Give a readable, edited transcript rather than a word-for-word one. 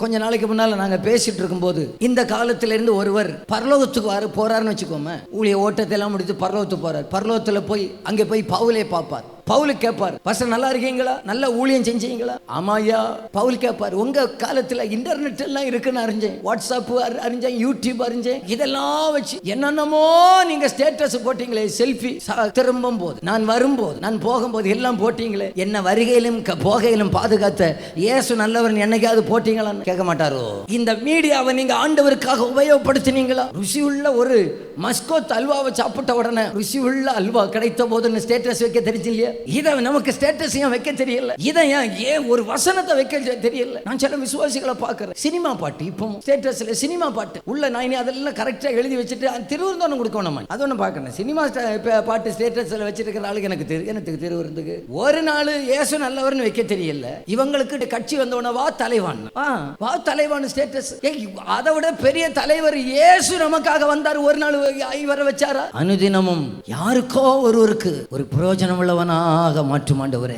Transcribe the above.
கொஞ்ச நாளைக்கு முன்னால நாங்க பேசிட்டு இருக்கும்போது, இந்த காலத்துல இருந்து ஒருவர் பரலோகத்துக்கு போறாருன்னு வச்சுக்கோமே, ஊழிய ஓட்டத்தை எல்லாம் முடித்து பரலோகத்துக்கு போறார். பரலோகத்துல போய் அங்கே போய் பவுலை பார்ப்பார். பவுல் கேட்பார், பாஸ்டர் நல்லா இருக்கீங்களா, நல்ல ஊழியம் செஞ்சீங்களா? ஆமாயா. பவுல் கேட்பார், உங்க காலத்துல இன்டர்நெட் எல்லாம் இருக்குன்னு அறிஞ்சேன், வாட்ஸ்அப் அறிஞ்சேன், யூடியூப் அறிஞ்சேன், இதெல்லாம் வச்சு என்னென்னமோ நீங்க ஸ்டேட்டஸ் போட்டீங்களே, செல்ஃபி, திரும்பும் போது, நான் வரும்போது, நான் போகும்போது எல்லாம் போட்டீங்களே, என்ன வருகையிலும் போகையிலும் பாதுகாத்த இயேசு நல்லவர் என்னைக்காவது போட்டீங்களான்னு கேட்க மாட்டாரோ? இந்த மீடியாவை நீங்க ஆண்டவருக்காக உபயோகப்படுத்தினீங்களா? ருசி உள்ள ஒரு மஸ்கோத் அல்வாவை சாப்பிட்ட உடனே ருசி உள்ள அல்வா கிடைத்த போதுன்னு ஸ்டேட்டஸ் வைக்க தெரிஞ்சில்லையா? இதை நமக்கு ஸ்டேட்டஸ் ஏன் வைக்க தெரியல? இதை ஏன் ஒரு வசனத்தை வைக்க தெரியல? நான் சில விசுவாசிகளை பார்க்கிறேன், சினிமா பாட்டு, இப்போ ஸ்டேட்டஸ்ல சினிமா பாட்டு உள்ள, நான் அதெல்லாம் கரெக்டா எழுதி வச்சுட்டு திருவிருந்தோன்னு கொடுக்கணும். அது ஒன்று பார்க்கணும். சினிமா பாட்டு ஸ்டேட்டஸ்ல வச்சிருக்கிற ஆளுக்கு எனக்கு திருவிருந்துக்கு ஒரு நாள் இயேசு நல்லவர்னு வைக்க தெரியல. இவங்களுக்கு கட்சி வந்தவன வா தலைவான், வா தலைவான் ஸ்டேட்டஸ். அதை விட பெரிய தலைவர் இயேசு நமக்காக வந்தார், ஒரு நாள் வர வச்சாரா? அனுதினமும் யாருக்கோ ஒருவருக்கு ஒரு பிரயோஜனம் உள்ளவனாக மாற்றும் ஆண்டவரே.